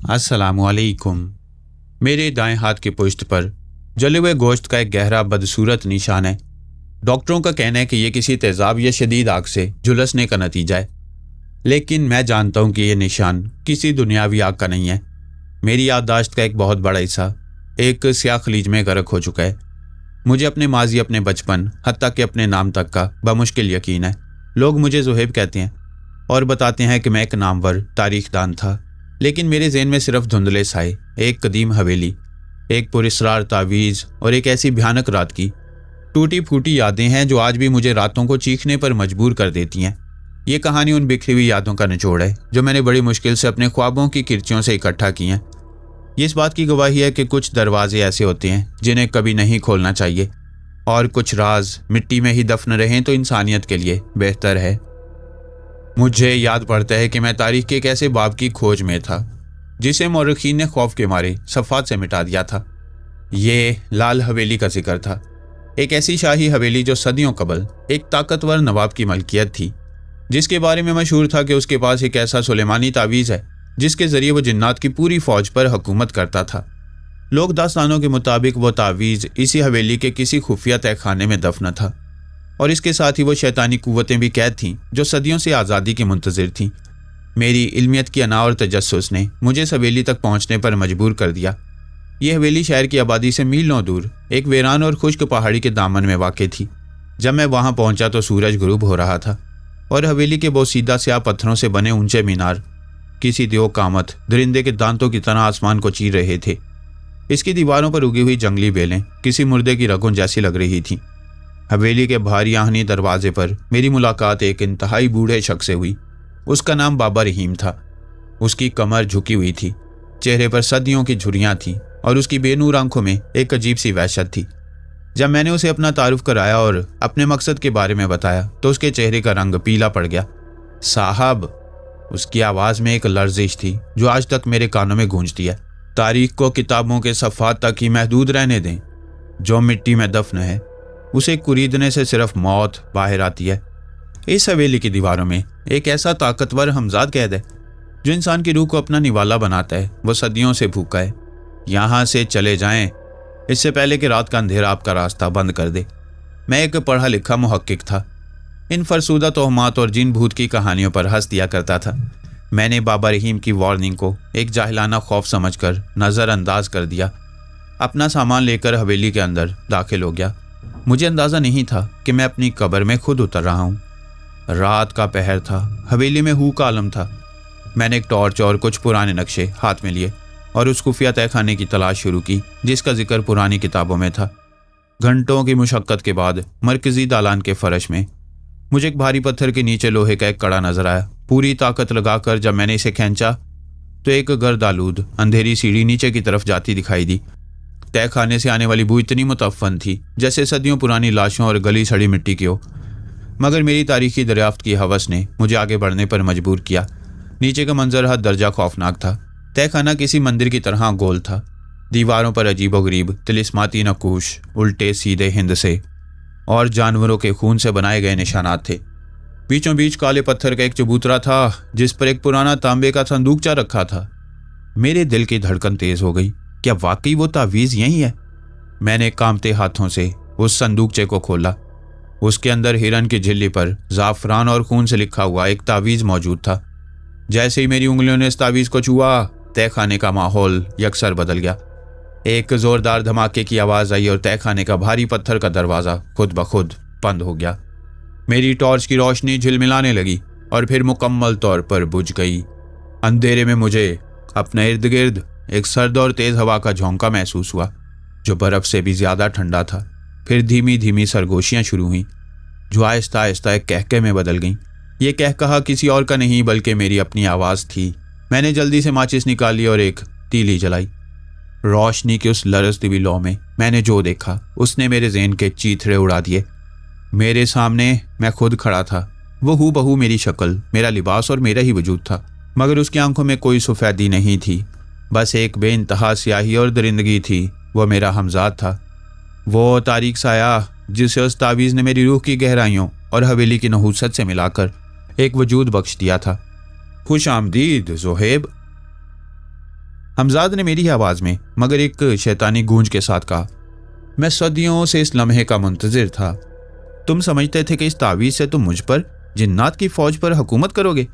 अस्सलामुअलैकुम। मेरे दाएं हाथ की पुश्त पर जले हुए गोश्त का एक गहरा बदसूरत निशान है। डॉक्टरों का कहना है कि यह किसी तेजाब या शदीद आग से झुलसने का नतीजा है, लेकिन मैं जानता हूं कि यह निशान किसी दुनियावी आग का नहीं है। मेरी याददाश्त का एक बहुत बड़ा हिस्सा एक स्याह खलीज में गर्क हो चुका है। मुझे अपने माजी, अपने बचपन, हत्ता कि अपने नाम तक का बमुश्किल यकीन है। लोग मुझे ज़ुहैब कहते हैं और बताते हैं कि मैं एक नामवर तारीखदान था, लेकिन मेरे ज़हन में सिर्फ धुंधले साए, एक कदीम हवेली, एक पुरस्रार तावीज़ और एक ऐसी भयानक रात की टूटी फूटी यादें हैं जो आज भी मुझे रातों को चीखने पर मजबूर कर देती हैं। ये कहानी उन बिखरी हुई यादों का निचोड़ है जो मैंने बड़ी मुश्किल से अपने ख्वाबों की किरचियों से इकट्ठा की हैं। ये इस बात की गवाही है कि कुछ दरवाजे ऐसे होते हैं जिन्हें कभी नहीं खोलना चाहिए, और कुछ राज मिट्टी में ही दफन रहें तो इंसानियत के लिए बेहतर है। मुझे याद पड़ता है कि मैं तारीख के एक ऐसे बाब की खोज में था जिसे मौरखीन ने खौफ के मारे सफ़ात से मिटा दिया था। ये लाल हवेली का जिक्र था, एक ऐसी शाही हवेली जो सदियों कबल एक ताकतवर नवाब की मलकियत थी, जिसके बारे में मशहूर था कि उसके पास एक ऐसा सुलेमानी तावीज़ है जिसके ज़रिए वो जिन्नात की पूरी फ़ौज पर हुकूमत करता था। लोक दास्तानों के मुताबिक वो तावीज़ इसी हवेली के किसी खुफिया तहखाने में दफन था, और इसके साथ ही वो शैतानी कुव्वतें भी कैद थीं जो सदियों से आज़ादी की मुंतज़िर थीं। मेरी इल्मियत की अना और तजस्सुस ने मुझे इस हवेली तक पहुँचने पर मजबूर कर दिया। ये हवेली शहर की आबादी से मीलों दूर एक वीरान और खुश्क पहाड़ी के दामन में वाक़ थी। जब मैं वहाँ पहुँचा तो सूरज गुरूब हो रहा था और हवेली के बोसीदा स्याह पत्थरों से बने ऊंचे मीनार किसी देव कामत दरिंदे के दांतों की तरह आसमान को चीर रहे थे। इसकी दीवारों पर उगी हुई जंगली बेलें किसी मुर्दे की रगों जैसी लग रही थीं। हवेली के भारी आहनी दरवाजे पर मेरी मुलाकात एक इंतहाई बूढ़े शख्स से हुई। उसका नाम बाबा रहीम था। उसकी कमर झुकी हुई थी, चेहरे पर सदियों की झुर्रियाँ थीं और उसकी बेनूर आंखों में एक अजीब सी वहशत थी। जब मैंने उसे अपना तारुफ कराया और अपने मकसद के बारे में बताया तो उसके चेहरे का रंग पीला पड़ गया। साहब, उसकी आवाज़ में एक लर्जिश थी जो आज तक मेरे कानों में गूंजती है। तारीख को किताबों के सफ़ात तक ही महदूद रहने दें। जो मिट्टी में दफन है उसे कुरीदने से सिर्फ मौत बाहर आती है। इस हवेली की दीवारों में एक ऐसा ताकतवर हमजाद कैद है जो इंसान की रूह को अपना निवाला बनाता है। वो सदियों से भूखा है। यहाँ से चले जाएं इससे पहले कि रात का अंधेरा आपका रास्ता बंद कर दे। मैं एक पढ़ा लिखा मुहक्किक था। इन फरसूदा तोहमात और जिन भूत की कहानियों पर हंस दिया करता था। मैंने बाबा रहीम की वार्निंग को एक जाहिलाना खौफ समझकर नज़रअंदाज कर दिया। अपना सामान लेकर हवेली के अंदर दाखिल हो गया। मुझे अंदाज़ा नहीं था कि मैं अपनी कब्र में खुद उतर रहा हूँ। रात का पहर था, हवेली में हू का आलम था। मैंने एक टॉर्च और कुछ पुराने नक्शे हाथ में लिए और उस खुफिया तहखाने की तलाश शुरू की जिसका जिक्र पुरानी किताबों में था। घंटों की मुशक्क़त के बाद मरकज़ी दालान के फर्श में मुझे एक भारी पत्थर के नीचे लोहे का एक कड़ा नजर आया। पूरी ताकत लगाकर जब मैंने इसे खींचा तो एक गर्दालूद अंधेरी सीढ़ी नीचे की तरफ जाती दिखाई दी। तहखाने से आने वाली बू इतनी मुतफ़्फ़न थी जैसे सदियों पुरानी लाशों और गली सड़ी मिट्टी की हो, मगर मेरी तारीखी दरियाफ्त की हवस ने मुझे आगे बढ़ने पर मजबूर किया। नीचे का मंजर हद दर्जा खौफनाक था। तहखाना किसी मंदिर की तरह गोल था। दीवारों पर अजीबोगरीब तिलिस्माती नक्कूश, उल्टे सीधे हिंद से और जानवरों के खून से बनाए गए निशानात थे। बीचों बीच काले पत्थर का एक चबूतरा था जिस पर एक पुराना तांबे का संदूकचा रखा था। मेरे दिल की धड़कन तेज हो गई। क्या वाकई वो तावीज़ यही है? मैंने कांपते हाथों से उस संदूकचे को खोला। उसके अंदर हिरन की झिल्ली पर ज़ाफ़रान और खून से लिखा हुआ एक तावीज़ मौजूद था। जैसे ही मेरी उंगलियों ने इस तावीज़ को छुआ, तहखाने का माहौल यकसर बदल गया। एक ज़ोरदार धमाके की आवाज़ आई और तहखाने का भारी पत्थर का दरवाज़ा खुद ब खुद बंद हो गया। मेरी टॉर्च की रोशनी झिलमिलाने लगी और फिर मुकम्मल तौर पर बुझ गई। अंधेरे में मुझे अपने इर्द गिर्द एक सर्द और तेज़ हवा का झोंका महसूस हुआ जो बर्फ़ से भी ज़्यादा ठंडा था। फिर धीमी धीमी सरगोशियाँ शुरू हुईं जो आहिस्ता आहिस्ता एक कहके में बदल गईं। ये कहकहा किसी और का नहीं बल्कि मेरी अपनी आवाज़ थी। मैंने जल्दी से माचिस निकाली और एक तीली जलाई। रोशनी की उस लरसती हुई लौ में मैंने जो देखा उसने मेरे ज़हन के चीथड़े उड़ा दिए। मेरे सामने मैं खुद खड़ा था। वो हूबहू मेरी शक्ल, मेरा लिबास और मेरा ही वजूद था, मगर उसकी आंखों में कोई सफ़ेदी नहीं थी, बस एक बेइंतहा स्याही और दरिंदगी थी। वो मेरा हमजाद था, वो तारीक साया जिसे उस तावीज़ ने मेरी रूह की गहराइयों और हवेली की नहूसत से मिलाकर एक वजूद बख्श दिया था। खुश आमदीद ज़ुहैब। हमजाद ने मेरी आवाज़ में मगर एक शैतानी गूंज के साथ कहा, मैं सदियों से इस लम्हे का मुंतजिर था। तुम समझते थे कि इस तावीज़ से तुम मुझ पर, जिन्नात की फौज पर हुकूमत करोगे?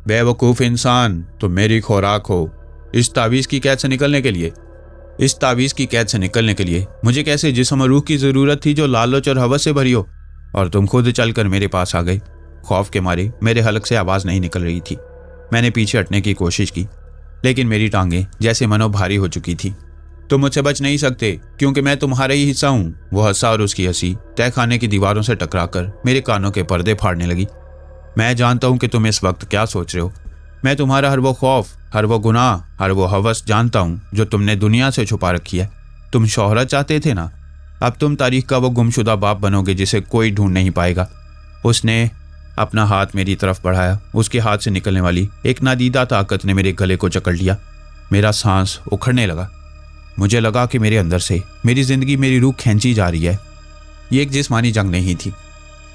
बेवकूफ़ इंसान, तुम मेरी खुराक हो। इस तावीज़ की कैद से निकलने के लिए मुझे कैसे जिस्म और रूह की ज़रूरत थी जो लालच और हवस से भरी हो, और तुम खुद चलकर मेरे पास आ गए। खौफ के मारे मेरे हलक से आवाज़ नहीं निकल रही थी। मैंने पीछे हटने की कोशिश की, लेकिन मेरी टांगें जैसे मनो भारी हो चुकी थी। तुम मुझसे बच नहीं सकते, क्योंकि मैं तुम्हारा ही हिस्सा हूँ। वो हंसा और उसकी हंसी तय खाने की दीवारों से टकराकर मेरे कानों के पर्दे फाड़ने लगी। मैं जानता हूँ कि तुम इस वक्त क्या सोच रहे हो। मैं तुम्हारा हर वो खौफ, हर वो गुनाह, हर वो हवस जानता हूँ जो तुमने दुनिया से छुपा रखी है। तुम शोहरत चाहते थे ना, अब तुम तारीख का वो गुमशुदा बाप बनोगे जिसे कोई ढूंढ नहीं पाएगा। उसने अपना हाथ मेरी तरफ बढ़ाया। उसके हाथ से निकलने वाली एक नादीदा ताकत ने मेरे गले को जकड़ लिया। मेरा सांस उखड़ने लगा। मुझे लगा कि मेरे अंदर से मेरी ज़िंदगी, मेरी रूह खींची जा रही है। ये एक जिस्मानी जंग नहीं थी,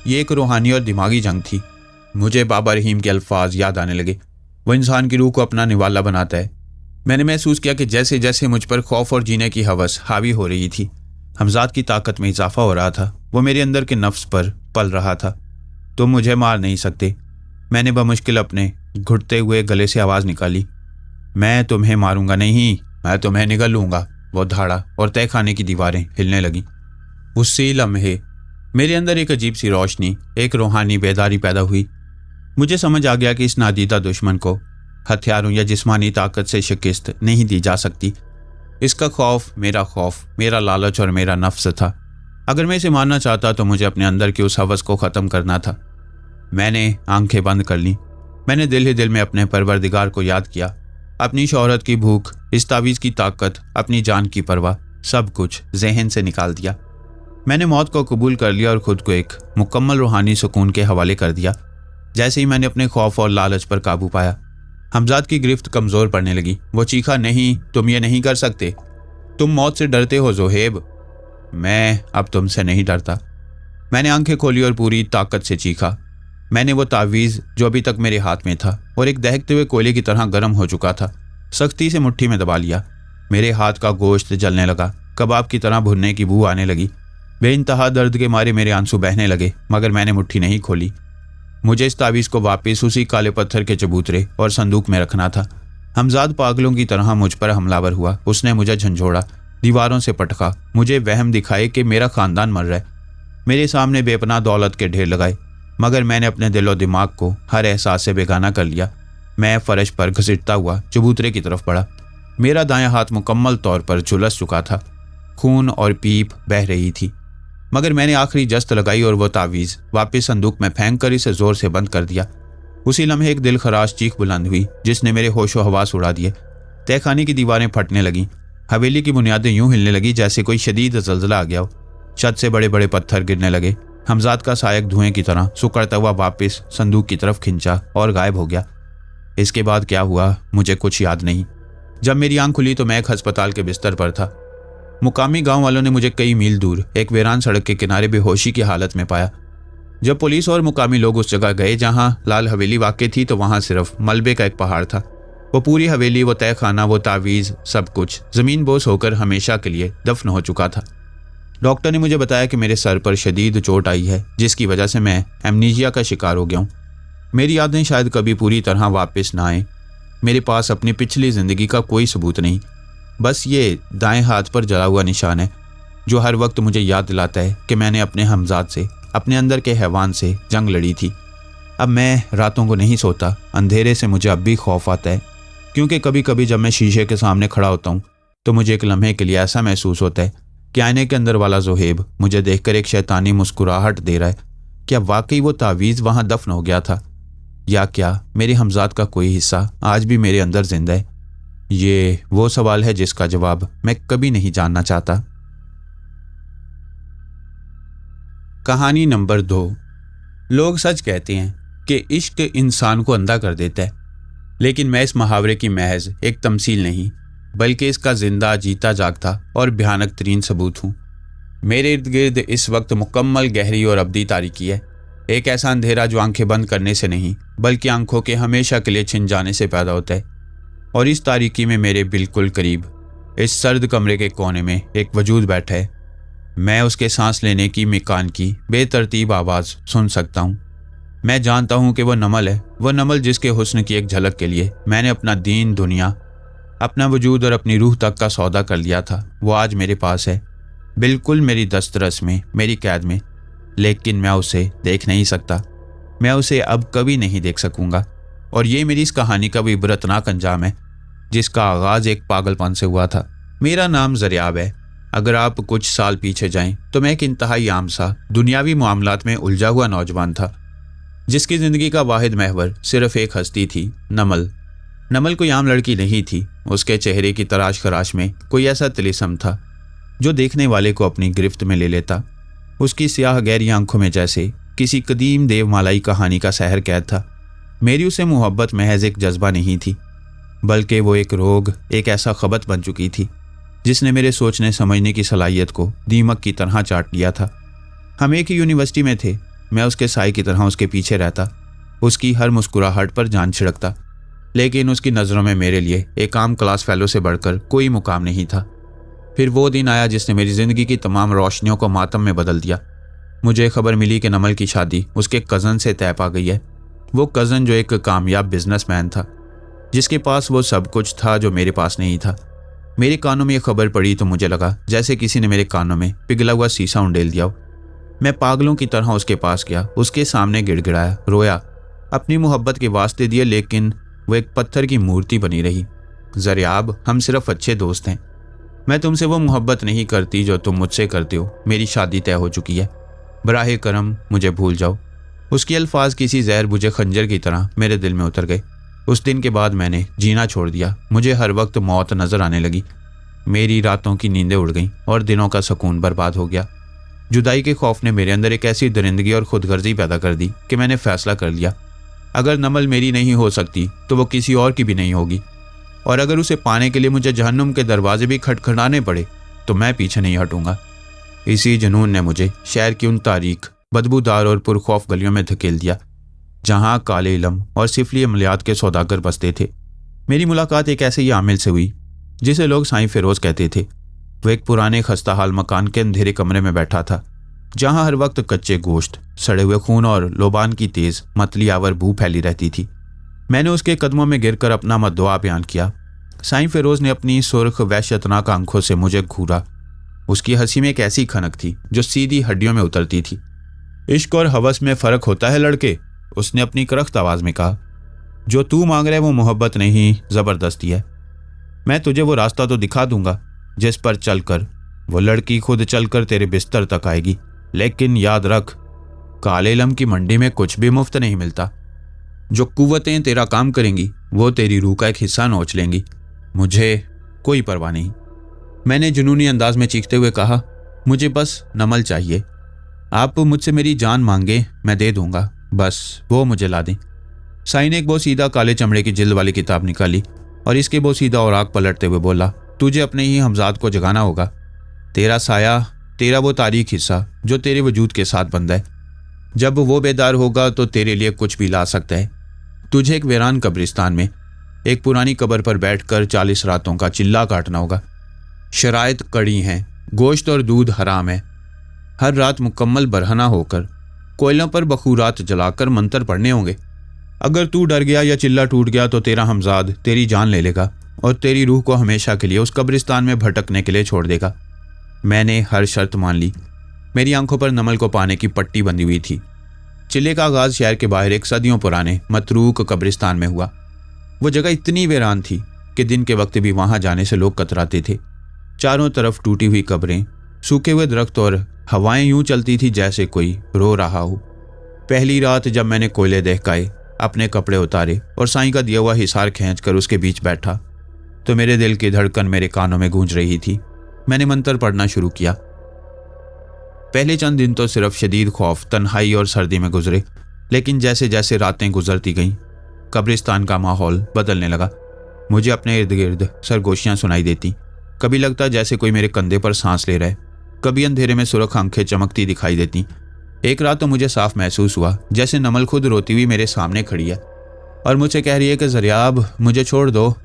ये एक रूहानी और दिमागी जंग थी। मुझे बाबा रहीम के अल्फाज याद आने लगे, वो इंसान की रूह को अपना निवाला बनाता है। मैंने महसूस किया कि जैसे जैसे मुझ पर खौफ और जीने की हवस हावी हो रही थी, हमजाद की ताकत में इजाफा हो रहा था। वो मेरे अंदर के नफ्स पर पल रहा था। तुम मुझे मार नहीं सकते। मैंने बमुश्किल अपने घुटते हुए गले से आवाज़ निकाली। मैं तुम्हें मारूंगा नहीं, मैं तुम्हें निगल लूँगा। वो धाड़ा और तय खाने की दीवारें हिलने लगीं। उसी लम्हे मेरे अंदर एक अजीब सी रोशनी, एक रूहानी बेदारी पैदा हुई। मुझे समझ आ गया कि इस नादीदा दुश्मन को हथियारों या जिस्मानी ताकत से शिकस्त नहीं दी जा सकती। इसका खौफ, मेरा लालच और मेरा नफ्स था। अगर मैं इसे मारना चाहता तो मुझे अपने अंदर की उस हवस को ख़त्म करना था। मैंने आंखें बंद कर लीं। मैंने दिल ही दिल में अपने परवरदिगार को याद किया। अपनी शोहरत की भूख, इस तावीज़ की ताकत, अपनी जान की परवाह, सब कुछ जहन से निकाल दिया। मैंने मौत को कबूल कर लिया और ख़ुद को एक मुकम्मल रूहानी सुकून के हवाले कर दिया। जैसे ही मैंने अपने खौफ और लालच पर काबू पाया, हमजाद की गिरफ्त कमज़ोर पड़ने लगी। वो चीखा, नहीं, तुम ये नहीं कर सकते। तुम मौत से डरते हो ज़ोहेब। मैं अब तुमसे नहीं डरता। मैंने आंखें खोली और पूरी ताकत से चीखा। मैंने वो तावीज़ जो अभी तक मेरे हाथ में था और एक दहकते हुए कोयले की तरह गर्म हो चुका था, सख्ती से मुट्ठी में दबा लिया। मेरे हाथ का गोश्त जलने लगा, कबाब की तरह भुनने की बू आने लगी। बेइंतहा दर्द के मारे मेरे आंसू बहने लगे, मगर मैंने मुट्ठी नहीं खोली। मुझे इस तावीज़ को वापस उसी काले पत्थर के चबूतरे और संदूक में रखना था। हमजाद पागलों की तरह मुझ पर हमलावर हुआ। उसने मुझे झंझोड़ा, दीवारों से पटका, मुझे वहम दिखाए कि मेरा ख़ानदान मर रहा है। मेरे सामने बेपनाह दौलत के ढेर लगाए, मगर मैंने अपने दिलो दिमाग को हर एहसास से बेगाना कर लिया। मैं फर्श पर घसीटता हुआ चबूतरे की तरफ बढ़ा। मेरा दायां हाथ मुकम्मल तौर पर झुलस चुका था। खून और पीप बह रही थी, मगर मैंने आखिरी जस्त लगाई और वो तावीज़ वापस संदूक में फेंक कर इसे ज़ोर से बंद कर दिया। उसी लम्हे एक दिल खराश चीख बुलंद हुई जिसने मेरे होशो हवास उड़ा दिए। तहखाने की दीवारें फटने लगीं। हवेली की बुनियादें यूं हिलने लगी जैसे कोई शदीद ज़लज़ला आ गया हो। छत से बड़े बड़े पत्थर गिरने लगे। हमजाद का सायक धुएं की तरह सुकड़ता हुआ वापस संदूक की तरफ खिंचा और गायब हो गया। इसके बाद क्या हुआ मुझे कुछ याद नहीं। जब मेरी आंख खुली तो मैं एक अस्पताल के बिस्तर पर था। मुकामी गांव वालों ने मुझे कई मील दूर एक वीरान सड़क के किनारे बेहोशी की हालत में पाया। जब पुलिस और मुकामी लोग उस जगह गए जहां लाल हवेली वाक़ई थी तो वहां सिर्फ मलबे का एक पहाड़ था। वो पूरी हवेली, वो तहखाना, वो तावीज़, सब कुछ ज़मीन बोस होकर हमेशा के लिए दफन हो चुका था। डॉक्टर ने मुझे बताया कि मेरे सर पर शदीद चोट आई है, जिसकी वजह से मैं एमनीजिया का शिकार हो गया हूँ। मेरी यादें शायद कभी पूरी तरह वापस ना आए। मेरे पास अपनी पिछली ज़िंदगी का कोई सबूत नहीं, बस ये दाएं हाथ पर जला हुआ निशान है जो हर वक्त मुझे याद दिलाता है कि मैंने अपने हमजाद से, अपने अंदर के हैवान से जंग लड़ी थी। अब मैं रातों को नहीं सोता। अंधेरे से मुझे अब भी खौफ आता है, क्योंकि कभी कभी जब मैं शीशे के सामने खड़ा होता हूँ तो मुझे एक लम्हे के लिए ऐसा महसूस होता है कि आईने के अंदर वाला ज़ोहेब मुझे देखकर एक शैतानी मुस्कुराहट दे रहा है। क्या वाकई वो तावीज़ वहाँ दफन हो गया था, या क्या मेरे हमजाद का कोई हिस्सा आज भी मेरे अंदर जिंदा है? ये वो सवाल है जिसका जवाब मैं कभी नहीं जानना चाहता। कहानी नंबर 2। लोग सच कहते हैं कि इश्क इंसान को अंधा कर देता है, लेकिन मैं इस मुहावरे की महज एक तमसील नहीं बल्कि इसका जिंदा जीता जागता और भयानक तरीन सबूत हूँ। मेरे इर्द गिर्द इस वक्त मुकम्मल गहरी और अब्दी तारीकी है। एक ऐसा अंधेरा जो आंखें बंद करने से नहीं बल्कि आंखों के हमेशा के लिए छिन जाने से पैदा होता है। और इस तारीकी में मेरे बिल्कुल करीब इस सर्द कमरे के कोने में एक वजूद बैठा है। मैं उसके सांस लेने की मिकान की बेतरतीब आवाज़ सुन सकता हूँ। मैं जानता हूँ कि वह नमल है, वह नमल जिसके हुस्न की एक झलक के लिए मैंने अपना दीन, दुनिया, अपना वजूद और अपनी रूह तक का सौदा कर लिया था। वो आज मेरे पास है, बिल्कुल मेरी दस्तरस में, मेरी कैद में। लेकिन मैं उसे देख नहीं सकता। मैं उसे अब कभी नहीं देख सकूंगा। और ये मेरी इस कहानी का भी इबरतनाक अंजाम है, जिसका आगाज़ एक पागलपन से हुआ था। मेरा नाम ज़रियाब है। अगर आप कुछ साल पीछे जाएं तो मैं एक इंतहाई आम सा दुनियावी मामलात में उलझा हुआ नौजवान था, जिसकी ज़िंदगी का वाहिद महवर सिर्फ एक हस्ती थी, नमल। नमल कोई आम लड़की नहीं थी। उसके चेहरे की तराश खराश में कोई ऐसा तिलिस्म था जो देखने वाले को अपनी गिरफ्त में ले लेता। उसकी स्याह गहरी आंखों में जैसे किसी कदीम देवमालाई कहानी का सहर कैद था। मेरी उसे मोहब्बत महज एक जज्बा नहीं थी, बल्कि वो एक रोग, एक ऐसा खबत बन चुकी थी जिसने मेरे सोचने समझने की सलाहियत को दीमक की तरह चाट लिया था। हम एक ही यूनिवर्सिटी में थे। मैं उसके साए की तरह उसके पीछे रहता, उसकी हर मुस्कुराहट पर जान छिड़कता। लेकिन उसकी नज़रों में मेरे लिए एक आम क्लास फेलो से बढ़कर कोई मुकाम नहीं था। फिर वो दिन आया जिसने मेरी ज़िंदगी की तमाम रोशनियों को मातम में बदल दिया। मुझे खबर मिली कि नमल की शादी उसके कज़न से तय पा गई है। वो कज़न जो एक कामयाब बिजनेसमैन था, जिसके पास वो सब कुछ था जो मेरे पास नहीं था। मेरे कानों में ये खबर पड़ी तो मुझे लगा जैसे किसी ने मेरे कानों में पिघला हुआ शीशा उंडेल दिया हो। मैं पागलों की तरह उसके पास गया, उसके सामने गिड़गिड़ाया, रोया, अपनी मोहब्बत के वास्ते दिए, लेकिन वो एक पत्थर की मूर्ति बनी रही। ज़रियाब, हम सिर्फ अच्छे दोस्त हैं। मैं तुमसे वो मोहब्बत नहीं करती जो तुम मुझसे करते हो। मेरी शादी तय हो चुकी है। बराहे करम मुझे भूल जाओ। उसके अल्फाज किसी जहर बुझे खंजर की तरह मेरे दिल में उतर गए। उस दिन के बाद मैंने जीना छोड़ दिया। मुझे हर वक्त मौत नजर आने लगी। मेरी रातों की नींदें उड़ गईं और दिनों का सुकून बर्बाद हो गया। जुदाई के खौफ ने मेरे अंदर एक ऐसी दरिंदगी और खुदगर्जी पैदा कर दी कि मैंने फैसला कर लिया, अगर नमल मेरी नहीं हो सकती तो वो किसी और की भी नहीं होगी। और अगर उसे पाने के लिए मुझे जहन्नुम के दरवाजे भी खटखटाने पड़े तो मैं पीछे नहीं हटूंगा। इसी जुनून ने मुझे शहर की उन तारीख, बदबूदार और पुरखौफ गलियों में धकेल दिया जहां काले इलम और सिफली अमलियात के सौदागर बसते थे। मेरी मुलाकात एक ऐसे ही आमिल से हुई जिसे लोग साईं फिरोज कहते थे। वो एक पुराने खस्ता हाल मकान के अंधेरे कमरे में बैठा था, जहां हर वक्त कच्चे गोश्त, सड़े हुए खून और लोबान की तेज मतली आवर बू फैली रहती थी। मैंने उसके कदमों में गिरकर अपना मद्दुआ बयान किया। साईं फिरोज ने अपनी सुर्ख वहशतनाक आंखों से मुझे घूरा। उसकी हंसी में एक ऐसी खनक थी जो सीधी हड्डियों में उतरती थी। इश्क और हवस में फ़र्क होता है लड़के, उसने अपनी करख्त आवाज़ में कहा। जो तू मांग रहा है वो मोहब्बत नहीं, ज़बरदस्ती है। मैं तुझे वो रास्ता तो दिखा दूंगा जिस पर चलकर वो लड़की खुद चलकर तेरे बिस्तर तक आएगी। लेकिन याद रख, काले इलम की मंडी में कुछ भी मुफ्त नहीं मिलता। जो कुव्वतें तेरा काम करेंगी वो तेरी रूह का एक हिस्सा नोच लेंगी। मुझे कोई परवाह नहीं। मैंने जुनूनी अंदाज में चीखते हुए कहा, मुझे बस नमल चाहिए। आप मुझसे मेरी जान मांगे, मैं दे दूंगा, बस वो मुझे ला दें। साईं ने एक बोसीदा काले चमड़े की जिल्द वाली किताब निकाली और इसके बोसीदा और आग पलटते हुए बोला, तुझे अपने ही हमजाद को जगाना होगा। तेरा साया, तेरा वो तारीख हिस्सा जो तेरे वजूद के साथ बंधा है। जब वो बेदार होगा तो तेरे लिए कुछ भी ला सकता है। तुझे एक वीरान कब्रिस्तान में एक पुरानी कब्र पर बैठकर 40 रातों का चिल्ला काटना होगा। शराइत कड़ी हैं, गोश्त और दूध हराम है। हर रात मुकम्मल बरहना होकर कोयलों पर बखूरात जलाकर मंत्र पढ़ने होंगे। अगर तू डर गया या चिल्ला टूट गया तो तेरा हमजाद तेरी जान ले लेगा और तेरी रूह को हमेशा के लिए उस कब्रिस्तान में भटकने के लिए छोड़ देगा। मैंने हर शर्त मान ली। मेरी आंखों पर नमल को पाने की पट्टी बंधी हुई थी। चिल्ले का आगाज शहर के बाहर एक सदियों पुराने मतरूक कब्रिस्तान में हुआ। वो जगह इतनी वीरान थी कि दिन के वक्त भी वहां जाने से लोग कतराते थे। चारों तरफ टूटी हुई कब्रें, सूखे हुए दरख्त और हवाएं यूं चलती थी जैसे कोई रो रहा हो। पहली रात जब मैंने कोयले दहकाए, अपने कपड़े उतारे और साईं का दिया हुआ हिसार खींचकर उसके बीच बैठा तो मेरे दिल की धड़कन मेरे कानों में गूंज रही थी। मैंने मंत्र पढ़ना शुरू किया। पहले चंद दिन तो सिर्फ शदीद खौफ, तन्हाई और सर्दी में गुजरे, लेकिन जैसे जैसे रातें गुजरती गईं कब्रिस्तान का माहौल बदलने लगा। मुझे अपने इर्द गिर्द सरगोशियाँ सुनाई देती। कभी लगता जैसे कोई मेरे कंधे पर सांस ले रहा है, कभी अंधेरे में सुर्ख आंखें चमकती दिखाई देती। एक रात तो मुझे साफ महसूस हुआ जैसे नमल खुद रोती हुई मेरे सामने खड़ी है और मुझसे कह रही है कि ज़रियाब मुझे छोड़ दो,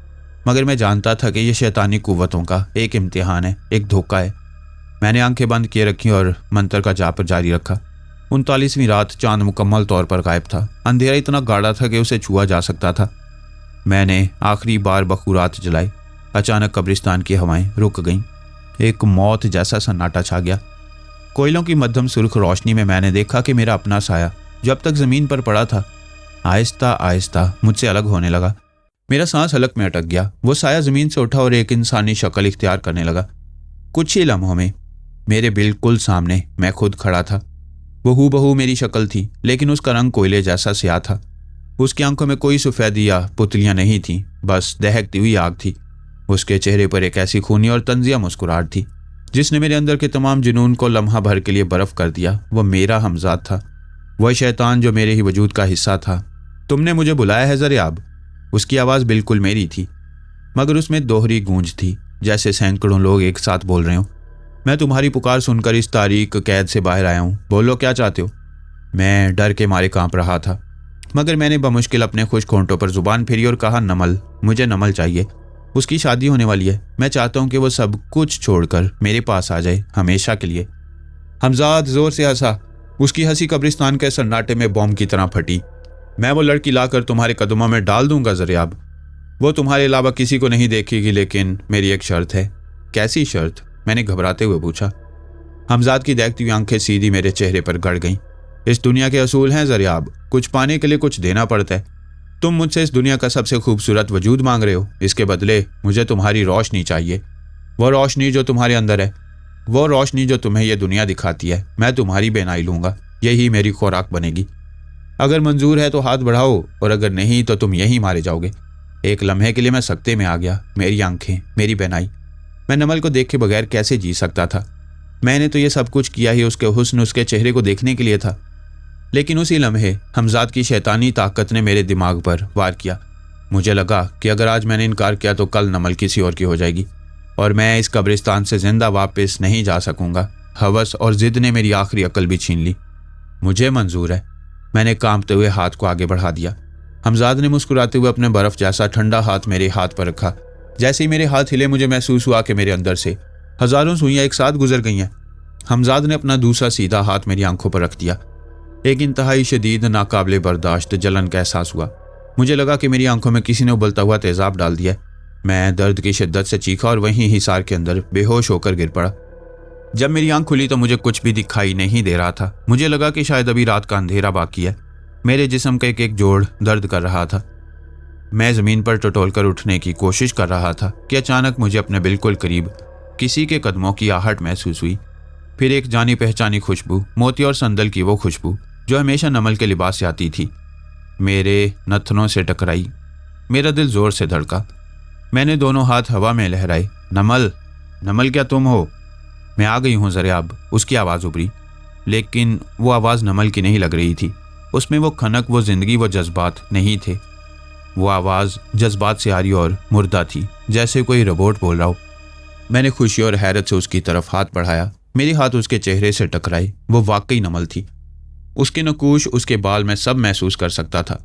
मगर मैं जानता था कि यह शैतानी कुव्वतों का एक इम्तिहान है, एक धोखा है। मैंने आंखें बंद किए रखी और मंत्र का जाप जारी रखा। 39वीं रात चांद मुकम्मल तौर पर गायब था। अंधेरा इतना गाढ़ा था कि उसे छुआ जा सकता था। मैंने आखिरी बार बखूरात जलाई। अचानक कब्रिस्तान की हवाएं रुक गईं। एक मौत जैसा सन्नाटा छा गया। कोयलों की मध्यम सुर्ख रोशनी में मैंने देखा कि मेरा अपना साया जो अब तक जमीन पर पड़ा था, आहिस्ता आहिस्ता मुझसे अलग होने लगा। मेरा सांस हलक में अटक गया। वो साया जमीन से उठा और एक इंसानी शक्ल इख्तियार करने लगा। कुछ ही लम्हों में मेरे बिल्कुल सामने मैं खुद खड़ा था। वो हूबहू मेरी शक्ल थी, लेकिन उसका रंग कोयले जैसा स्याह था। उसकी आंखों में कोई सफेदी या पुतलियां नहीं थीं, बस दहकती हुई आग थी। उसके चेहरे पर एक ऐसी खूनी और तंजिया मुस्कुराहट थी जिसने मेरे अंदर के तमाम जुनून को लम्हा भर के लिए बर्फ कर दिया। वो मेरा हमजाद था, वह शैतान जो मेरे ही वजूद का हिस्सा था। तुमने मुझे बुलाया है ज़रियाब। उसकी आवाज़ बिल्कुल मेरी थी, मगर उसमें दोहरी गूंज थी, जैसे सैकड़ों लोग एक साथ बोल रहे हों। मैं तुम्हारी पुकार सुनकर इस तारीक कैद से बाहर आया हूँ। बोलो, क्या चाहते हो? मैं डर के मारे कांप रहा था, मगर मैंने बमुश्किल अपने खुश्क होंठों पर जुबान फेरी और कहा, नमल, मुझे नमल चाहिए। उसकी शादी होने वाली है। मैं चाहता हूँ कि वो सब कुछ छोड़कर मेरे पास आ जाए, हमेशा के लिए। हमजाद जोर से हंसा। उसकी हंसी कब्रिस्तान के सन्नाटे में बॉम्ब की तरह फटी। मैं वो लड़की लाकर तुम्हारे कदमों में डाल दूंगा ज़रियाब। वो तुम्हारे अलावा किसी को नहीं देखेगी, लेकिन मेरी एक शर्त है। कैसी शर्त? मैंने घबराते हुए पूछा। हमजाद की देखती हुई आंखें सीधी मेरे चेहरे पर गड़ गईं। इस दुनिया के असूल हैं ज़रियाब, कुछ पाने के लिए कुछ देना पड़ता है। तुम मुझसे इस दुनिया का सबसे खूबसूरत वजूद मांग रहे हो, इसके बदले मुझे तुम्हारी रोशनी चाहिए। वो रोशनी जो तुम्हारे अंदर है, वो रोशनी जो तुम्हें यह दुनिया दिखाती है। मैं तुम्हारी बेनाई लूँगा, यही मेरी खुराक बनेगी। अगर मंजूर है तो हाथ बढ़ाओ, और अगर नहीं तो तुम यहीं मारे जाओगे। एक लम्हे के लिए मैं सकते में आ गया। मेरी आंखें, मेरी बेनाई। मैं नमल को देखे बगैर कैसे जी सकता था? मैंने तो ये सब कुछ किया ही उसके हुस्न, उसके चेहरे को देखने के लिए था। लेकिन उसी लम्हे हमजाद की शैतानी ताकत ने मेरे दिमाग पर वार किया। मुझे लगा कि अगर आज मैंने इनकार किया तो कल नमल किसी और की हो जाएगी और मैं इस कब्रिस्तान से जिंदा वापस नहीं जा सकूंगा। हवस और जिद ने मेरी आखिरी अकल भी छीन ली। मुझे मंजूर है। मैंने कांपते हुए हाथ को आगे बढ़ा दिया। हमजाद ने मुस्कुराते हुए अपने बर्फ जैसा ठंडा हाथ मेरे हाथ पर रखा। जैसे ही मेरे हाथ हिले, मुझे महसूस हुआ कि मेरे अंदर से हजारों सुइयां एक साथ गुजर गई हैं। हमजाद ने अपना दूसरा सीधा हाथ मेरी आंखों पर रख दिया। एक इंतहाई शदीद, नाकाबिले बर्दाश्त जलन का एहसास हुआ। मुझे लगा कि मेरी आंखों में किसी ने उबलता हुआ तेजाब डाल दिया। मैं दर्द की शिद्दत से चीखा और वहीं हिसार के अंदर बेहोश होकर गिर पड़ा। जब मेरी आंख खुली तो मुझे कुछ भी दिखाई नहीं दे रहा था। मुझे लगा कि शायद अभी रात का अंधेरा बाकी है। मेरे जिस्म का एक एक जोड़ दर्द कर रहा था। मैं ज़मीन पर टटोल कर उठने की कोशिश कर रहा था कि अचानक मुझे अपने बिल्कुल करीब किसी के कदमों की आहट महसूस हुई। फिर एक जानी पहचानी खुशबू, मोती और संदल की वो खुशबू जो हमेशा नमल के लिबास से आती थी, मेरे नथनों से टकराई। मेरा दिल जोर से धड़का। मैंने दोनों हाथ हवा में लहराए। नमल, नमल, क्या तुम हो? मैं आ गई हूँ ज़रियाब, उसकी आवाज़ उभरी। लेकिन वो आवाज़ नमल की नहीं लग रही थी। उसमें वो खनक, वो जिंदगी, वो जज्बात नहीं थे। वो आवाज़ जज्बात से आ रही और मुर्दा थी, जैसे कोई रोबोट बोल रहा हो। मैंने खुशी और हैरत से उसकी तरफ हाथ बढ़ाया। मेरे हाथ उसके चेहरे से टकराए। वो वाकई नमल थी। उसके नकूश, उसके बाल मैं सब महसूस कर सकता था,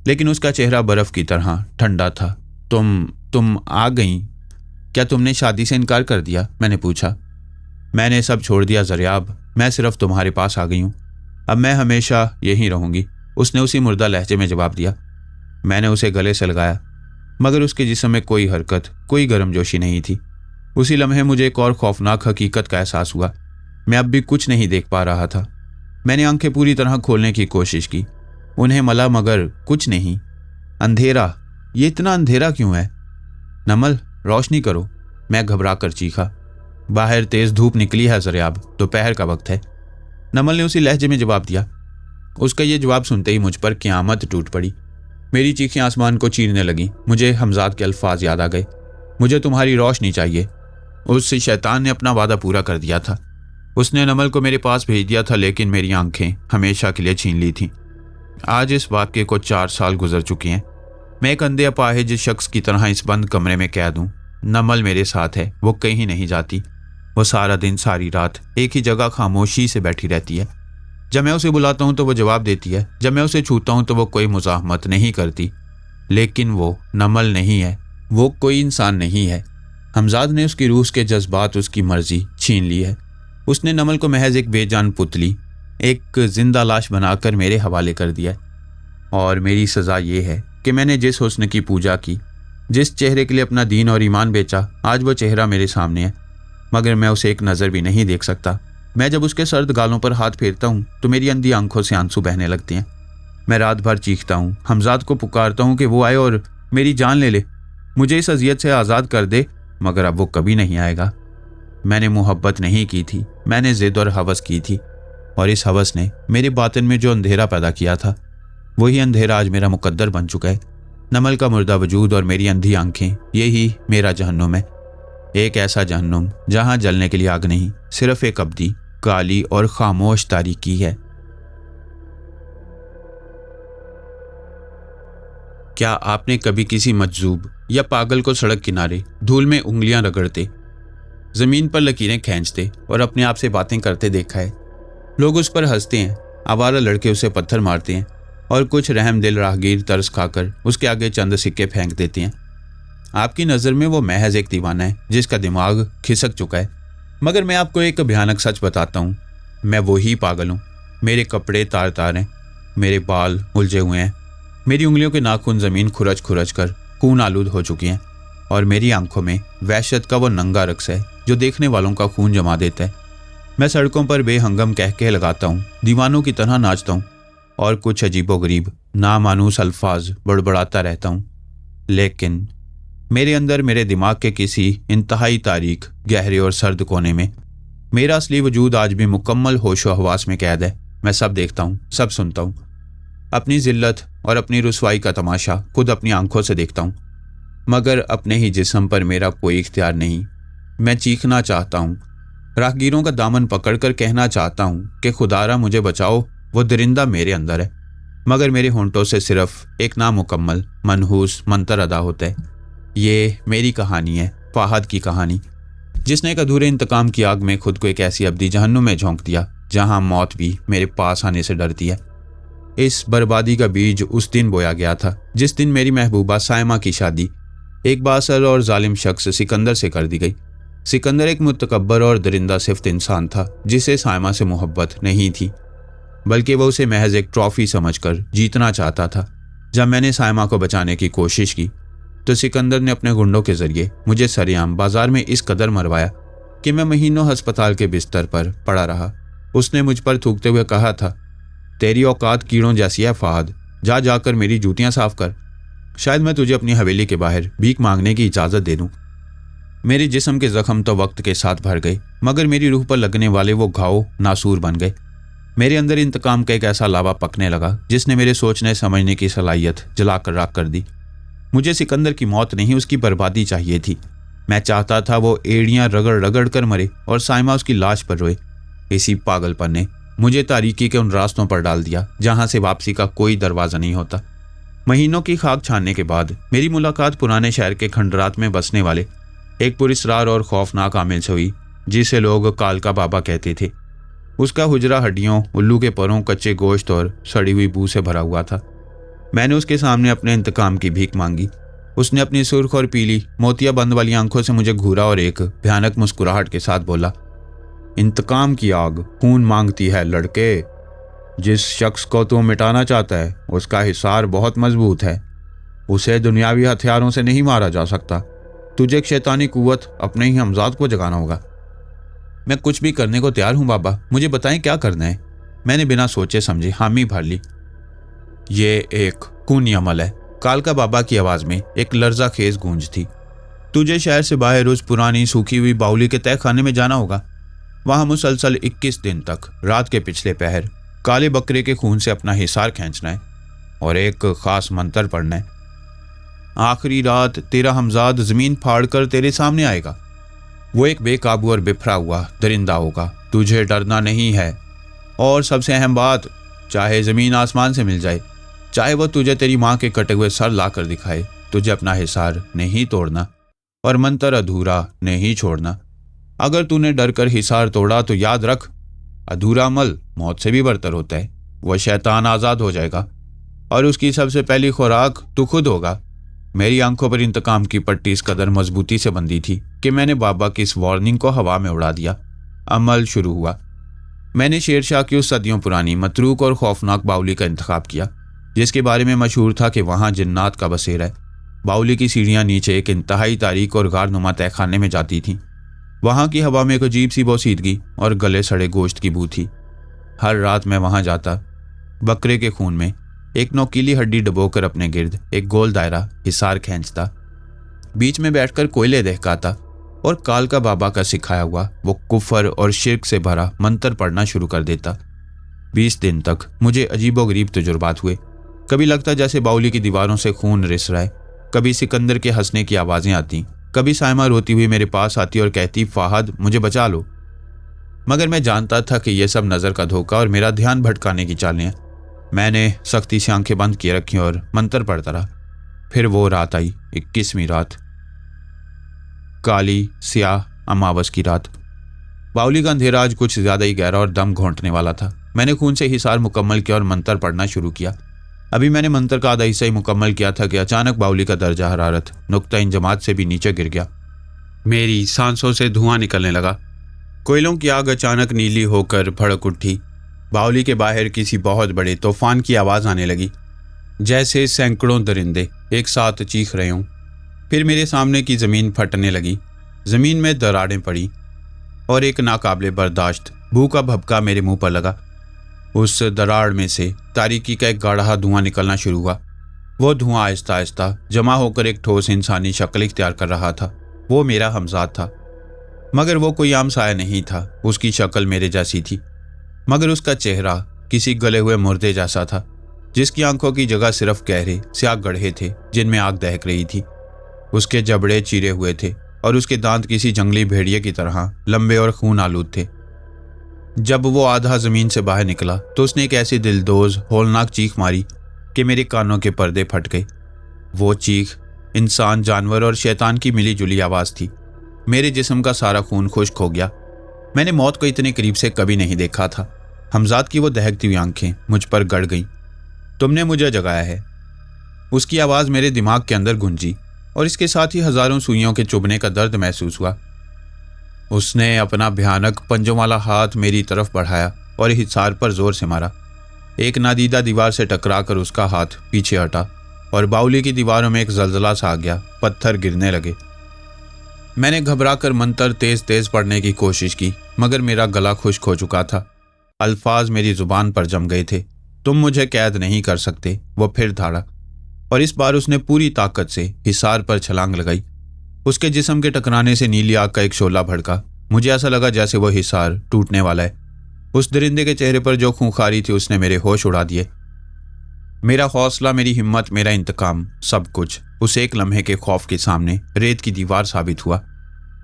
लेकिन उसका चेहरा बर्फ की तरह ठंडा था। तुम आ गई? क्या तुमने शादी से इनकार कर दिया? मैंने पूछा। मैंने सब छोड़ दिया ज़रियाब, मैं सिर्फ तुम्हारे पास आ गई हूँ। अब मैं हमेशा यहीं रहूँगी, उसने उसी मुर्दा लहजे में जवाब दिया। मैंने उसे गले से लगाया, मगर उसके जिस्म में कोई हरकत, कोई गर्मजोशी नहीं थी। उसी लम्हे मुझे एक और खौफनाक हकीकत का एहसास हुआ। मैं अब भी कुछ नहीं देख पा रहा था। मैंने आंखें पूरी तरह खोलने की कोशिश की, उन्हें मला, मगर कुछ नहीं। अंधेरा, ये इतना अंधेरा क्यों है? नमल, रोशनी करो, मैं घबरा कर चीखा। बाहर तेज धूप निकली है ज़रियाब, दोपहर का वक्त है। नमल ने उसी लहजे में जवाब दिया। उसका ये जवाब सुनते ही मुझ पर क़यामत टूट पड़ी। मेरी चीखें आसमान को चीरने लगीं। मुझे हमजाद के अल्फाज याद आ गए। मुझे तुम्हारी रोशनी चाहिए। उस शैतान ने अपना वादा पूरा कर दिया था। उसने नमल को मेरे पास भेज दिया था, लेकिन मेरी आंखें हमेशा के लिए छीन ली थीं। आज इस वाक़े को 4 साल गुजर चुके हैं। मैं एक अंधे अपाहिज शख्स की तरह इस बंद कमरे में कैद हूँ। नमल मेरे साथ है, वो कहीं नहीं जाती। वो सारा दिन, सारी रात एक ही जगह खामोशी से बैठी रहती है। जब मैं उसे बुलाता हूँ तो वो जवाब देती है। जब मैं उसे छूता हूँ तो वो कोई मुज़ाहमत नहीं करती। लेकिन वो नमल नहीं है, वो कोई इंसान नहीं है। हमजाद ने उसकी रूह, उसके जज्बात, उसकी मर्जी छीन ली है। उसने नमल को महज एक बेजान पुतली, एक जिंदा लाश बनाकर मेरे हवाले कर दिया। और मेरी सज़ा ये है कि मैंने जिस हुस्न की पूजा की, जिस चेहरे के लिए अपना दीन और ईमान बेचा, आज वो चेहरा मेरे सामने है, मगर मैं उसे एक नज़र भी नहीं देख सकता। मैं जब उसके सर्द गालों पर हाथ फेरता हूँ तो मेरी अंधी आंखों से आंसू बहने लगते हैं। मैं रात भर चीखता हूँ, हमजाद को पुकारता हूँ कि वो आए और मेरी जान ले ले, मुझे इस अजियत से आज़ाद कर दे, मगर अब वो कभी नहीं आएगा। मैंने मोहब्बत नहीं की थी, मैंने ज़िद और हवस की थी, और इस हवस ने मेरे बातिन में जो अंधेरा पैदा किया था, वही अंधेरा आज मेरा मुकद्दर बन चुका है। नमल का मुर्दा वजूद और मेरी अंधी आंखें, यही मेरा जहन्नुम है। एक ऐसा जहन्नुम जहां जलने के लिए आग नहीं, सिर्फ एक अब्दी, काली और खामोश तारीकी है। क्या आपने कभी किसी मजजूब या पागल को सड़क किनारे धूल में उंगलियां रगड़ते, जमीन पर लकीरें खींचते और अपने आप से बातें करते देखा है? लोग उस पर हंसते हैं, आवारा लड़के उसे पत्थर मारते हैं, और कुछ रहमदिल राहगीर तरस खाकर उसके आगे चंद सिक्के फेंक देते हैं। आपकी नज़र में वो महज एक दीवाना है जिसका दिमाग खिसक चुका है, मगर मैं आपको एक भयानक सच बताता हूँ, मैं वही पागल हूँ। मेरे कपड़े तार तार हैं, मेरे बाल उलझे हुए हैं, मेरी उंगलियों के नाखून ज़मीन खुरच खुरच कर खून आलूद हो चुकी हैं, और मेरी आंखों में वहशत का वो नंगा रक्स है जो देखने वालों का खून जमा देता है। मैं सड़कों पर बेहंगम कह के लगाता हूँ, दीवानों की तरह नाचता हूँ, और कुछ अजीबोगरीब नामानूस अल्फाज बड़बड़ाता रहता हूँ, लेकिन मेरे अंदर, मेरे दिमाग के किसी इंतहाई तारीख, गहरे और सर्द कोने में मेरा असली वजूद आज भी मुकम्मल होशो हवास में कैद है। मैं सब देखता हूँ, सब सुनता हूँ, अपनी जिल्लत और अपनी रुसवाई का तमाशा खुद अपनी आंखों से देखता हूँ, मगर अपने ही जिस्म पर मेरा कोई इख्तियार नहीं। मैं चीखना चाहता हूँ, राहगीरों का दामन पकड़कर कहना चाहता हूँ कि खुदारा मुझे बचाओ, वो दरिंदा मेरे अंदर है, मगर मेरे होंठों से सिर्फ एक नामुकम्मल मनहूस मंतर अदा होता है। ये मेरी कहानी है, फाहद की कहानी, जिसने एक अधूरे इंतकाम की आग में खुद को एक ऐसी अब्दी जहन्नुम में झोंक दिया जहां मौत भी मेरे पास आने से डरती है। इस बर्बादी का बीज उस दिन बोया गया था जिस दिन मेरी महबूबा सायमा की शादी एक बासर और जालिम शख्स सिकंदर से कर दी गई। सिकंदर एक मुतकब्बर और दरिंदा सिफ्त इंसान था जिसे सायमा से मोहब्बत नहीं थी, बल्कि वह उसे महज एक ट्रॉफी समझकर जीतना चाहता था। जब मैंने सायमा को बचाने की कोशिश की तो सिकंदर ने अपने गुंडों के जरिए मुझे सरेआम बाजार में इस कदर मरवाया कि मैं महीनों अस्पताल के बिस्तर पर पड़ा रहा। उसने मुझ पर थूकते हुए कहा था, तेरी औकात कीड़ों जैसी है फहद, जा जाकर मेरी जूतियां साफ कर, शायद मैं तुझे अपनी हवेली के बाहर भीख मांगने की इजाज़त दे दूं। मेरे जिस्म के जख्म तो वक्त के साथ भर गए, मगर मेरी रूह पर लगने वाले वो घाव नासूर बन गए। मेरे अंदर इंतकाम का एक ऐसा लावा पकने लगा जिसने मेरे सोचने समझने की सलाहियत जलाकर राख कर दी। मुझे सिकंदर की मौत नहीं, उसकी बर्बादी चाहिए थी। मैं चाहता था वो एड़ियां रगड़ रगड़ कर मरे और सायमा उसकी लाश पर रोए। इसी पागलपन ने मुझे तारीकी के उन रास्तों पर डाल दिया जहां से वापसी का कोई दरवाज़ा नहीं होता। महीनों की खाक छानने के बाद मेरी मुलाकात पुराने शहर के खंडरात में बसने वाले एक पुरस्रार और खौफनाक आमिल से हुई जिसे लोग कालका बाबा कहते थे। उसका हुजरा हड्डियों, उल्लू के परों, कच्चे गोश्त और सड़ी हुई बू से भरा हुआ था। मैंने उसके सामने अपने इंतकाम की भीख मांगी। उसने अपनी सुर्ख और पीली मोतिया बंद वाली आंखों से मुझे घूरा और एक भयानक मुस्कुराहट के साथ बोला, इंतकाम की आग खून मांगती है लड़के। जिस शख्स को तू मिटाना चाहता है उसका हिसार बहुत मजबूत है, उसे दुनियावी हथियारों से नहीं मारा जा सकता। तुझे एक शैतानी कुव्वत अपने ही हमजाद को जगाना होगा। मैं कुछ भी करने को तैयार हूं बाबा, मुझे बताएं क्या करना है। मैंने बिना सोचे समझे हामी भर ली। ये एक खूनी अमल है। कालका बाबा की आवाज में एक लर्जा खेज गूंज थी। तुझे शहर से बाहर उस पुरानी सूखी हुई बाउली के तय खाने में जाना होगा। वहां मुसलसल 21 दिन तक रात के पिछले पहर काले बकरे के खून से अपना हिसार खींचना है और एक खास मंत्र पढ़ना है। आखिरी रात तेरा हमजाद जमीन फाड़ कर तेरे सामने आएगा। वो एक बेकाबू और बिफरा हुआ दरिंदा होगा। तुझे डरना नहीं है, और सबसे अहम बात, चाहे जमीन आसमान से मिल जाए, चाहे वो तुझे तेरी माँ के कटे हुए सर ला कर दिखाए, तुझे अपना हिसार नहीं तोड़ना और मंत्र अधूरा नहीं छोड़ना। अगर तूने डर कर हिसार तोड़ा तो याद रख, अधूरा अमल मौत से भी बरतर होता है। वह शैतान आज़ाद हो जाएगा और उसकी सबसे पहली खुराक तू खुद होगा। मेरी आंखों पर इंतकाम की पट्टी इस कदर मजबूती से बंधी थी कि मैंने बाबा की इस वार्निंग को हवा में उड़ा दिया। अमल शुरू हुआ। मैंने शेरशाह की उस सदियों पुरानी मतरूक और खौफनाक बाउली का इंतखाब किया, जिसके बारे में मशहूर था कि वहाँ जिन्नात का बसेरा है। बाउली की सीढ़ियाँ नीचे एक इंतहाई तारीक और गारनुमा तहखाने में जाती थीं। वहाँ की हवा में एक अजीब सी बोसीदगी और गले सड़े गोश्त की बू थी। हर रात मैं वहाँ जाता, बकरे के खून में एक नोकीली हड्डी डबोकर अपने गिर्द एक गोल दायरा हिसार खींचता, बीच में बैठकर कोयले दहकाता और कालका बाबा का सिखाया हुआ वो कुफर और शिर्क से भरा मंत्र पढ़ना शुरू कर देता। 20 दिन तक मुझे अजीबोगरीब तजुर्बात हुए। कभी लगता जैसे बाउली की दीवारों से खून रिस रहा है, कभी सिकंदर के हंसने की आवाज़ें आती, कभी साइमा रोती हुई मेरे पास आती और कहती, फ़ाहद मुझे बचा लो। मगर मैं जानता था कि यह सब नज़र का धोखा और मेरा ध्यान भटकाने की चालें हैं। मैंने सख्ती से आंखें बंद किए रखी और मंत्र पढ़ता रहा। फिर वो रात आई, 21वीं रात, काली स्याह अमावस की रात। बाउली का अंधेरा आज कुछ ज़्यादा ही गहरा और दम घोंटने वाला था। मैंने खून से हिसार मुकम्मल किया और मंत्र पढ़ना शुरू किया। अभी मैंने मंत्र का आधा हिस्सा ही मुकम्मल किया था कि अचानक बाउली का दर्जा हरारत नुक्ता इन जमात से भी नीचे गिर गया। मेरी सांसों से धुआं निकलने लगा। कोयलों की आग अचानक नीली होकर भड़क उठी। बाउली के बाहर किसी बहुत बड़े तूफान की आवाज़ आने लगी, जैसे सैकड़ों दरिंदे एक साथ चीख रहे हों। फिर मेरे सामने की ज़मीन फटने लगी। ज़मीन में दरारें पड़ी और एक नाकाबिले बर्दाश्त भू का भभका मेरे मुंह पर लगा। उस दरार में से तारीकी का एक गाढ़ा धुआं निकलना शुरू हुआ। वो धुआं आहिस्ता आहिस्ता जमा होकर एक ठोस इंसानी शक्ल इख्तियार कर रहा था। वो मेरा हमजाद था, मगर वो कोई आम साया नहीं था। उसकी शक्ल मेरे जैसी थी, मगर उसका चेहरा किसी गले हुए मुर्दे जैसा था, जिसकी आंखों की जगह सिर्फ गहरे स्याह गड्ढे थे जिनमें आग दहक रही थी। उसके जबड़े चीरे हुए थे और उसके दांत किसी जंगली भेड़िए की तरह लंबे और खून आलूद थे। जब वो आधा ज़मीन से बाहर निकला तो उसने एक ऐसी दिलदोज होलनाक चीख मारी कि मेरे कानों के पर्दे फट गए। वो चीख इंसान, जानवर और शैतान की मिली जुली आवाज़ थी। मेरे जिस्म का सारा खून खुश्क हो गया। मैंने मौत को इतने करीब से कभी नहीं देखा था। हमजाद की वो दहकती हुई आंखें मुझ पर गड़ गईं। तुमने मुझे जगाया है। उसकी आवाज़ मेरे दिमाग के अंदर गूंजी और इसके साथ ही हज़ारों सुइयों के चुभने का दर्द महसूस हुआ। उसने अपना भयानक पंजों वाला हाथ मेरी तरफ बढ़ाया और हिसार पर जोर से मारा। एक नादीदा दीवार से टकराकर उसका हाथ पीछे हटा और बाउली की दीवारों में एक जलजला सा आ गया। पत्थर गिरने लगे। मैंने घबराकर मंत्र तेज तेज पढ़ने की कोशिश की, मगर मेरा गला खुश्क हो चुका था। अल्फाज मेरी जुबान पर जम गए थे। तुम मुझे कैद नहीं कर सकते, वो फिर धाड़ा, और इस बार उसने पूरी ताकत से हिसार पर छलांग लगाई। उसके जिस्म के टकराने से नीली आग का एक शोला भड़का। मुझे ऐसा लगा जैसे वो हिसार टूटने वाला है। उस दरिंदे के चेहरे पर जो खूंखारी थी उसने मेरे होश उड़ा दिए। मेरा हौसला, मेरी हिम्मत, मेरा इंतकाम, सब कुछ उस एक लम्हे के खौफ के सामने रेत की दीवार साबित हुआ।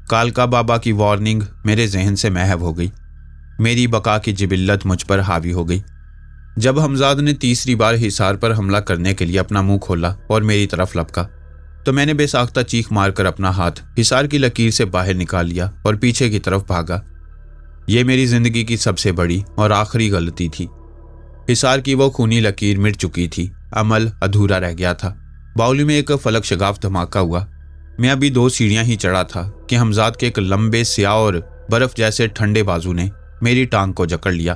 कालका बाबा की वार्निंग मेरे जहन से महव हो गई। मेरी बका की जिबिल्लत मुझ पर हावी हो गई। जब हमजाद ने तीसरी बार हिसार पर हमला करने के लिए अपना मुंह खोला और मेरी तरफ लपका, तो मैंने बेसाख्ता चीख मारकर अपना हाथ हिसार की लकीर से बाहर निकाल लिया और पीछे की तरफ भागा। ये मेरी जिंदगी की सबसे बड़ी और आखिरी गलती थी। हिसार की वो खूनी लकीर मिट चुकी थी। अमल अधूरा रह गया था। बाउली में एक फलक शगाफ धमाका हुआ। मैं अभी 2 सीढ़ियां ही चढ़ा था कि हमजाद के एक लंबे स्याह और बर्फ जैसे ठंडे बाजू ने मेरी टांग को जकड़ लिया।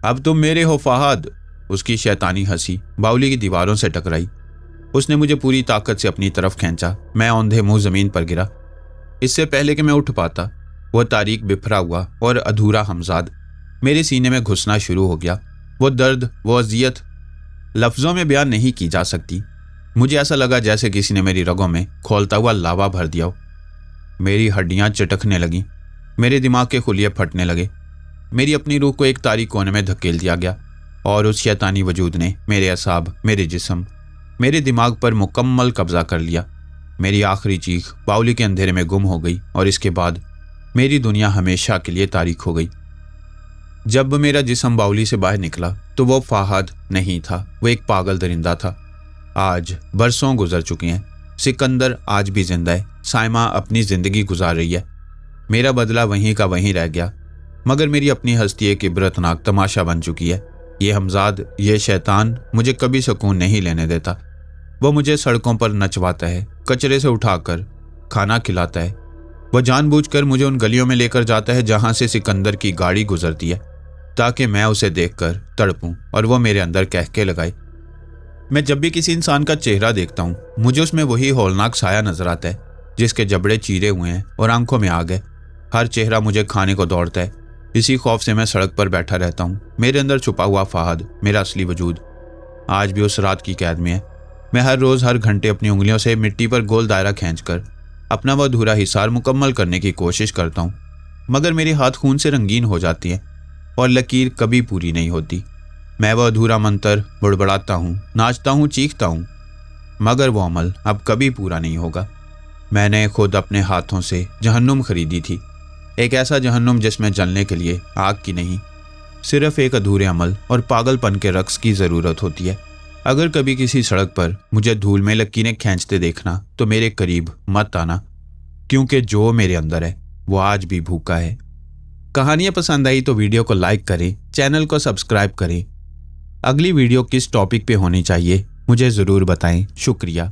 अब तुम मेरे हो फ़ाहद। उसकी शैतानी हंसी बाउली की दीवारों से टकराई। उसने मुझे पूरी ताकत से अपनी तरफ खींचा। मैं औंधे मुंह जमीन पर गिरा। इससे पहले कि मैं उठ पाता, वह तारीक बिफरा हुआ और अधूरा हमजाद मेरे सीने में घुसना शुरू हो गया। वो दर्द, वो अजियत लफ्ज़ों में बयान नहीं की जा सकती। मुझे ऐसा लगा जैसे किसी ने मेरी रगों में खोलता हुआ लावा भर दिया हो। मेरी हड्डियां चटकने लगीं। मेरे दिमाग के खुलिये फटने लगे। मेरी अपनी रूह को एक तारीक कोने में धकेल दिया गया और उस शैतानी वजूद ने मेरे असाब, मेरे जिस्म, मेरे दिमाग पर मुकम्मल कब्जा कर लिया। मेरी आखिरी चीख बाउली के अंधेरे में गुम हो गई और इसके बाद मेरी दुनिया हमेशा के लिए तारीक हो गई। जब मेरा जिस्म बाउली से बाहर निकला तो वो फ़ाहद नहीं था, वो एक पागल दरिंदा था। आज बरसों गुजर चुके हैं। सिकंदर आज भी जिंदा है। साइमा अपनी ज़िंदगी गुजार रही है। मेरा बदला वहीं का वहीं रह गया, मगर मेरी अपनी हस्ती एक इबरतनाक तमाशा बन चुकी है। ये हमजाद, ये शैतान मुझे कभी सुकून नहीं लेने देता। वो मुझे सड़कों पर नचवाता है, कचरे से उठाकर खाना खिलाता है। वह जानबूझकर मुझे उन गलियों में लेकर जाता है जहां से सिकंदर की गाड़ी गुजरती है, ताकि मैं उसे देखकर तड़पूं और वो मेरे अंदर कहके लगाए। मैं जब भी किसी इंसान का चेहरा देखता हूँ, मुझे उसमें वही हौलनाक साया नजर आता है जिसके जबड़े चीरे हुए हैं और आंखों में आग है। हर चेहरा मुझे खाने को दौड़ता है। इसी खौफ से मैं सड़क पर बैठा रहता हूँ। मेरे अंदर छुपा हुआ फहद, मेरा असली वजूद, आज भी उस रात की कैद में है। मैं हर रोज हर घंटे अपनी उंगलियों से मिट्टी पर गोल दायरा खींचकर अपना वह अधूरा हिसार मुकम्मल करने की कोशिश करता हूँ, मगर मेरे हाथ खून से रंगीन हो जाती है और लकीर कभी पूरी नहीं होती। मैं वह अधूरा मंत्र बुड़बड़ाता हूँ, नाचता हूँ, चीखता हूँ, मगर वो अमल अब कभी पूरा नहीं होगा। मैंने खुद अपने हाथों से जहन्नुम खरीदी थी, एक ऐसा जहन्नुम जिसमें जलने के लिए आग की नहीं, सिर्फ एक अधूरे अमल और पागलपन के रक्स की ज़रूरत होती है। अगर कभी किसी सड़क पर मुझे धूल में लकीरें खींचते देखना तो मेरे करीब मत आना, क्योंकि जो मेरे अंदर है वो आज भी भूखा है। कहानियाँ पसंद आई तो वीडियो को लाइक करें, चैनल को सब्सक्राइब करें। अगली वीडियो किस टॉपिक पे होनी चाहिए मुझे ज़रूर बताएं। शुक्रिया।